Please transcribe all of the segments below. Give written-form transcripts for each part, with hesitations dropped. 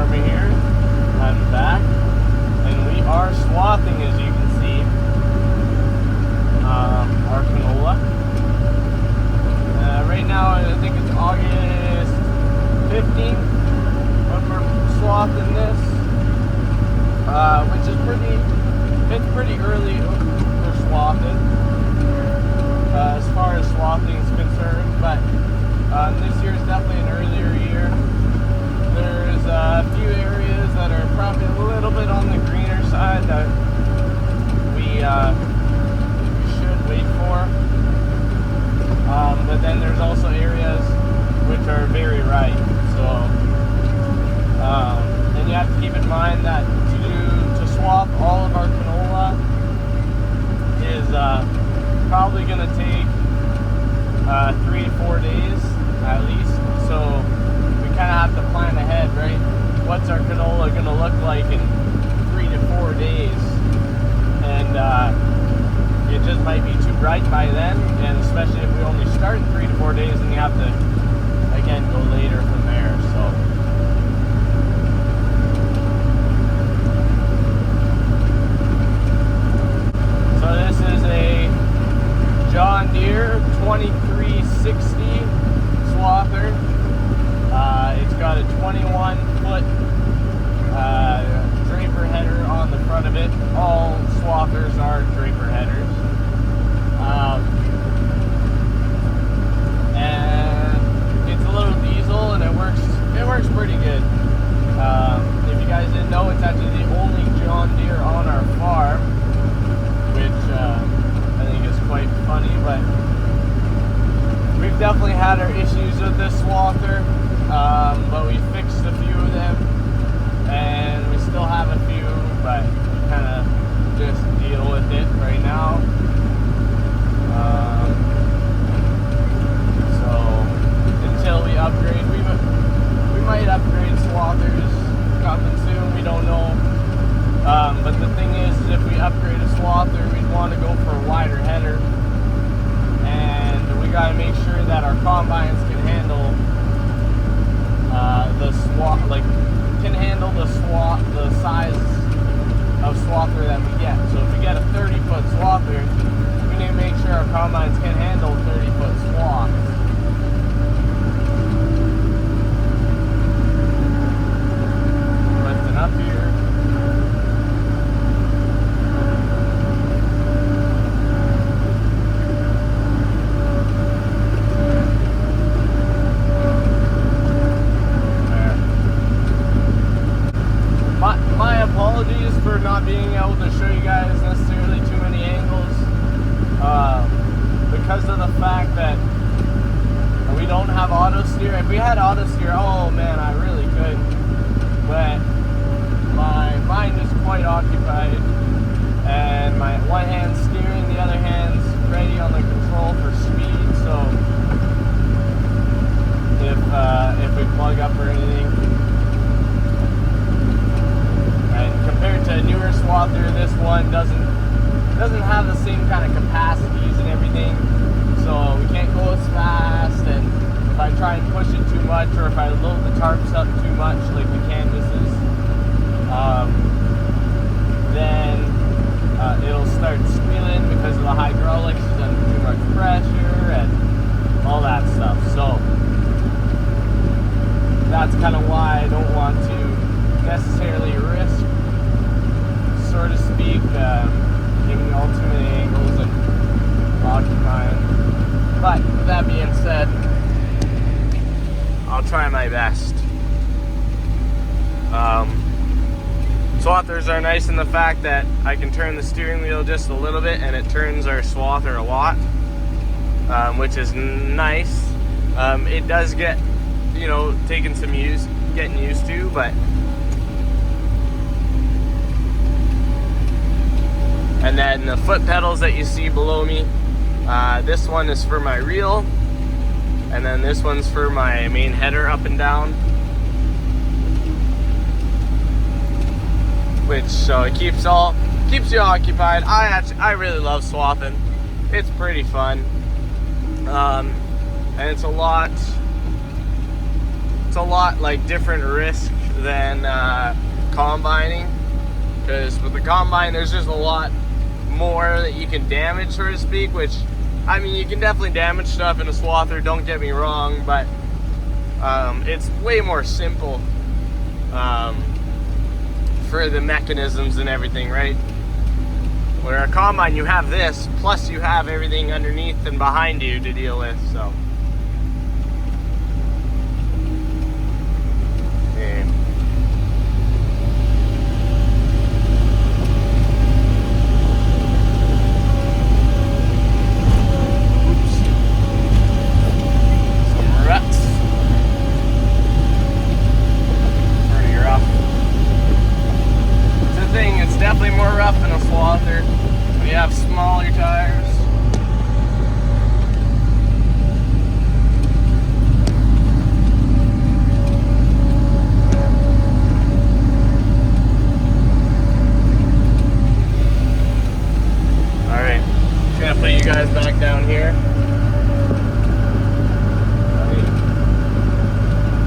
farmer here. I'm back, and we are swathing, as you can see, our canola. Right now, I think it's August 15th when we're swathing this, which is pretty early for swathing, as far as swathing is concerned, but this year is definitely an earlier year. There's a few areas that are probably a little bit on the greener side that we should wait for. But then there's also areas which are very ripe. So, and you have to keep in mind that to swath all of our canola is probably going to take 3 to 4 days at least. So we kind of have to plan ahead, right? What's our canola going to look like in 3 to 4 days? And it just might be too bright by then, and especially if we only start in 3 to 4 days, and you have to again go later from there. So this is a John Deere 2360 swather. It's got a 21-foot draper header on the front of it. All swathers are draper headers. And it's a little diesel, and it works pretty good. If you guys didn't know, it's actually the only John Deere on our farm, which I think is quite funny, but we've definitely had our issues with this swather, but we fixed a few of them, and we still have a few, but we kind of just deal with it right now. So until we upgrade, we might upgrade swathers coming soon. We don't know. But the thing is, if we upgrade a swather, we'd want to go for a wider header, and we got to make sure that our combines can handle the size of swather that we get. So if we get a 30-foot swather, we need to make sure our combines can handle 30-foot swaths. Lifting up here. My apologies for not being able to show you guys necessarily too many angles, because of the fact that we don't have auto steer. If we had auto steer, oh man, I really could, but my mind is quite occupied, and my one hand's steering, the other hand's ready on the control for speed. So if we plug up or anything. And compared to a newer swather, this one doesn't have the same kind of capacities and everything, so we can't go as fast. And if I try and push it too much, or if I load the tarps up too much, like the canvases, then it'll start squealing because of the hydraulics. It's under too much pressure and all that stuff. So that's kind of why I don't want to necessarily risk, so to speak, giving you all too many angles and occupying. But with that being said, I'll try my best. Swathers are nice in the fact that I can turn the steering wheel just a little bit and it turns our swather a lot, which is nice. It does get, taking some getting used to, but and then the foot pedals that you see below me, this one is for my reel, and then this one's for my main header up and down, which so it keeps you occupied. I really love swathing. It's pretty fun, and it's a lot like different risk than combining, because with the combine there's just a lot more that you can damage, so to speak, which, I mean, you can definitely damage stuff in a swather, don't get me wrong, but it's way more simple for the mechanisms and everything, right? Where a combine, you have this, plus you have everything underneath and behind you to deal with, so. Yeah. Oops. Some ruts. Pretty rough. It's a thing, it's definitely more rough than a swather. We have smaller tires. Alright, just gonna put you guys back down here.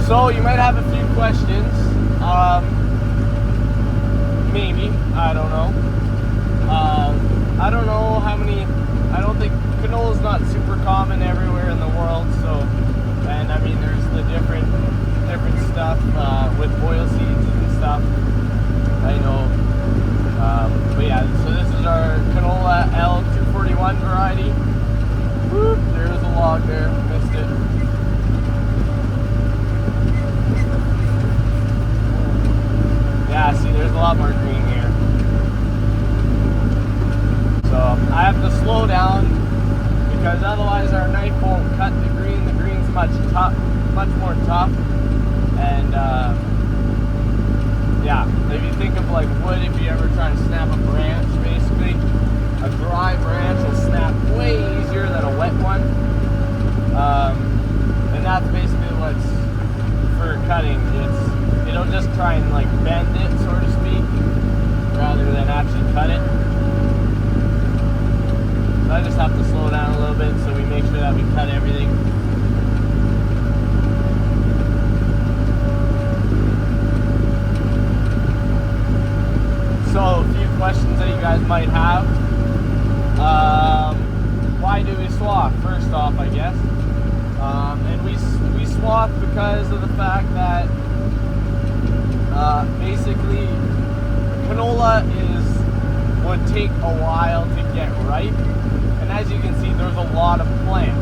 So you might have a few questions. Maybe, I don't know. I don't know how many, I don't think, canola's not super common everywhere in the world, so, and I mean, there's the different stuff with oil seeds and stuff, I know, but yeah, so this is our canola L241 variety. Whoop, there's a log there, missed it. Yeah, see, there's a lot more green here. So I have to slow down because otherwise our knife won't cut the green. The green's much more tough. And yeah, if you think of like wood, if you ever try and snap a branch, basically, a dry branch will snap way easier than a wet one. And that's basically what's for cutting. It'll just try and like bend it, so to speak, rather than actually cut it. So I just have to slow down a little bit so we make sure that we cut everything. So a few questions that you guys might have. Why do we swath? First off, I guess. And we swath because of the fact that basically canola would take a while to get ripe, and as you can see, there's a lot of plant.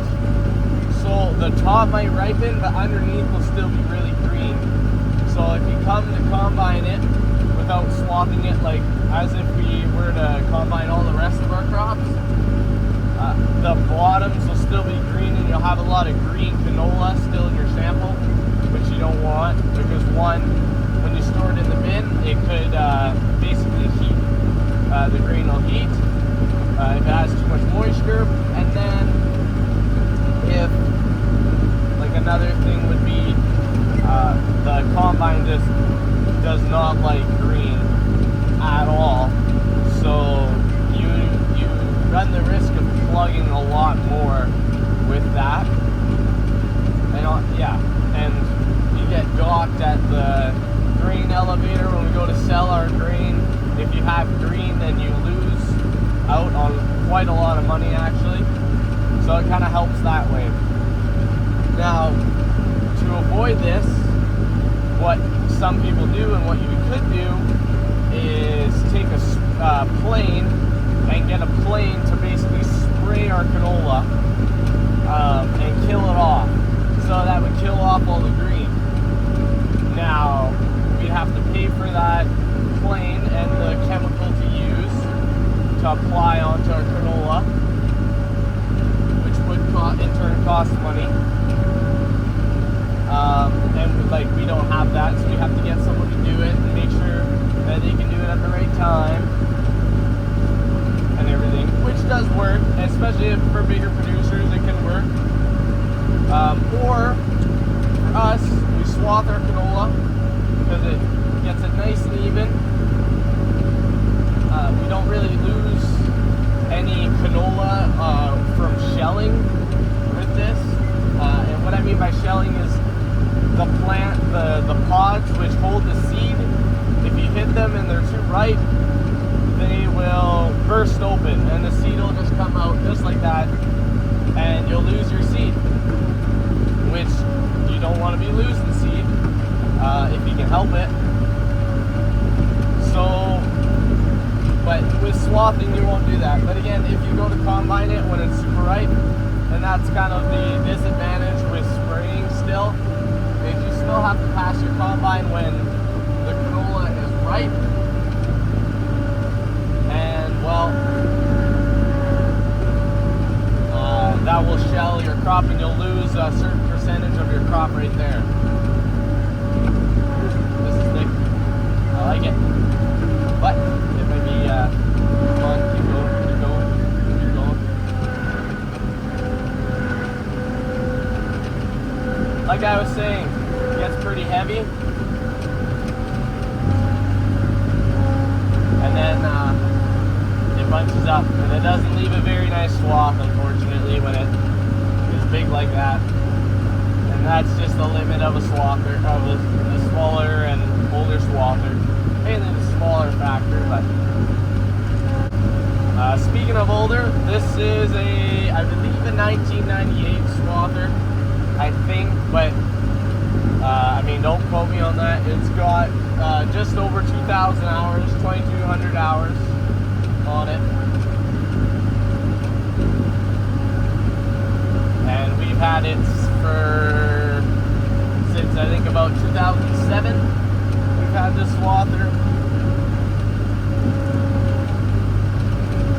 So the top might ripen, but underneath will still be really green. So if you come to combine it without swathing it, like as if we were to combine all the rest of our crops, the bottoms will still be green, and you'll have a lot of green canola still in your sample, which you don't want, because one, when you store it in the bin, it could basically heat. The grain will heat if it has too much moisture, and then if, like, another thing would be the combine just does not like green at all, so you run the risk of plugging a lot more with that, and yeah, and you get docked at the grain elevator when we go to sell our grain. If you have green, then you lose out on quite a lot of money, actually. So it kind of helps that way. Now, to avoid this, what some people do and what you could do is take a plane and get a plane to basically spray our canola and kill it off. So that would kill off all the green. Now, we'd have to pay for that plane and the chemical to use to apply onto our canola, which would in turn cost money. And we don't have that, so we have to get someone to do it and make sure that they can do it at the right time and everything, which does work, especially for bigger producers. It can work. Or for us, we swath our canola because it gets it nice and even. We don't really lose any canola from shelling with this. And what I mean by shelling is the plant, the pods which hold the seed, if you hit them and they're too ripe, they will burst open and the seed will just come out just like that, and you'll lose your seed, which you don't want to be losing seed if you can help it. So, but with swathing you won't do that. But again, if you go to combine it when it's super ripe, and that's kind of the disadvantage with spraying still, is you still have to pass your combine when the canola is ripe. And well, that will shell your crop and you'll lose a certain percentage of your crop right there. This is thick. I like it. But it may be, come on, keep going, keep going, keep going. Like I was saying, it gets pretty heavy. And then it bunches up. And it doesn't leave a very nice swath, unfortunately, when it is big like that. And that's just the limit of a swather, of a smaller and older swather. Mainly the smaller factor, but speaking of older, this is I believe a 1998 swather, I think, but I mean, don't quote me on that. It's got just over 2,000 hours, 2,200 hours on it, and we've had it since I think about 2007. Had this swather,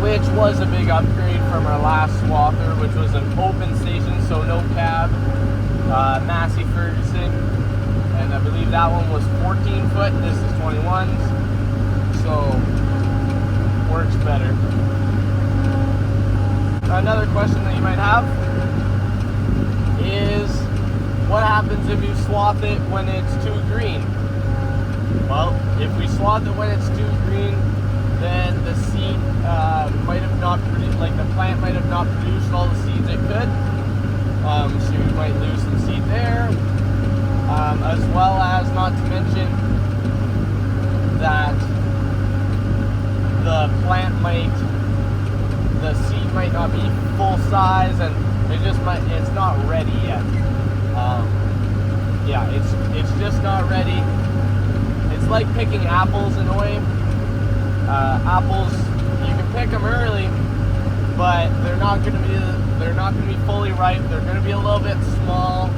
which was a big upgrade from our last swather, which was an open station, so no cab, Massey Ferguson, and I believe that one was 14 foot, this is 21s, so works better. Another question that you might have is, what happens if you swath it when it's too green? Well, if we swath it when it's too green, then the seed might have not produced, like the plant might have not produced all the seeds it could. So you might lose some seed there. As well as, not to mention that the seed might not be full size, and it's not ready yet. Yeah, it's just not ready. It's like picking apples in a way. Apples, you can pick them early, but they're not going to be fully ripe. They're going to be a little bit small,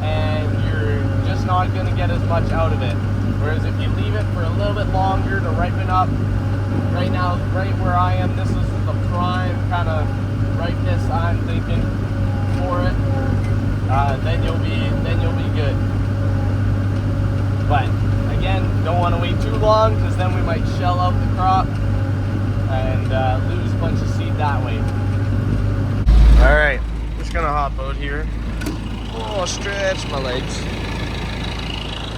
and you're just not going to get as much out of it. Whereas if you leave it for a little bit longer to ripen up, right now, right where I am, this is the prime kind of ripeness I'm thinking for it. Then you'll be good. But again, don't want to wait too long, because then we might shell out the crop and lose a bunch of seed that way. Alright, I'm just gonna hop out here. Oh, stretch my legs.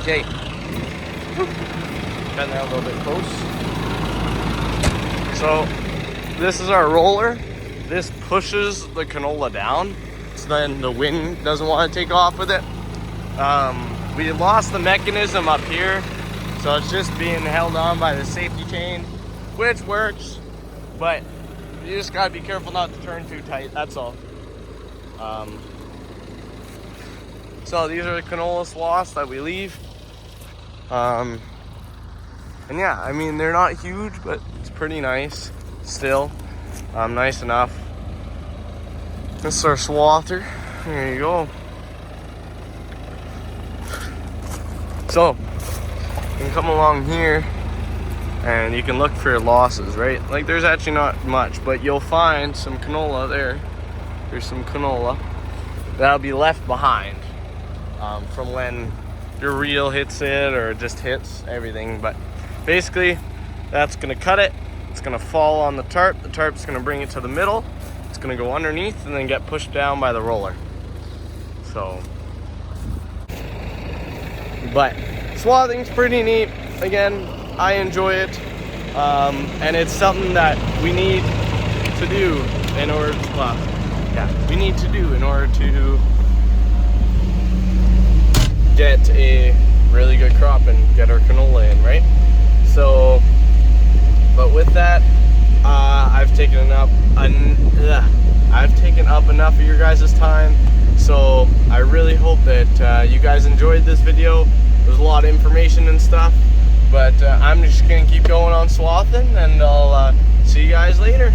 Okay. Bend that a little bit close. So, this is our roller. This pushes the canola down, so then the wind doesn't want to take off with it. We lost the mechanism up here, so it's just being held on by the safety chain, which works, but you just gotta be careful not to turn too tight, that's all. So these are the canola swaths that we leave. And yeah, I mean, they're not huge, but it's pretty nice still. Nice enough. This is our swather. There you go. So, you can come along here and you can look for your losses, right? Like, there's actually not much, but you'll find some canola there. There's some canola that'll be left behind from when your reel hits it or just hits everything. But basically, that's gonna cut it. It's gonna fall on the tarp. The tarp's gonna bring it to the middle. It's gonna go underneath and then get pushed down by the roller. So, but swathing's pretty neat. Again, I enjoy it, and it's something that we need to do in order to, get a really good crop and get our canola in, right? So, but with that, I've taken up enough of your guys' time. So I really hope that you guys enjoyed this video. There's a lot of information and stuff, but I'm just gonna keep going on swathing, and I'll see you guys later.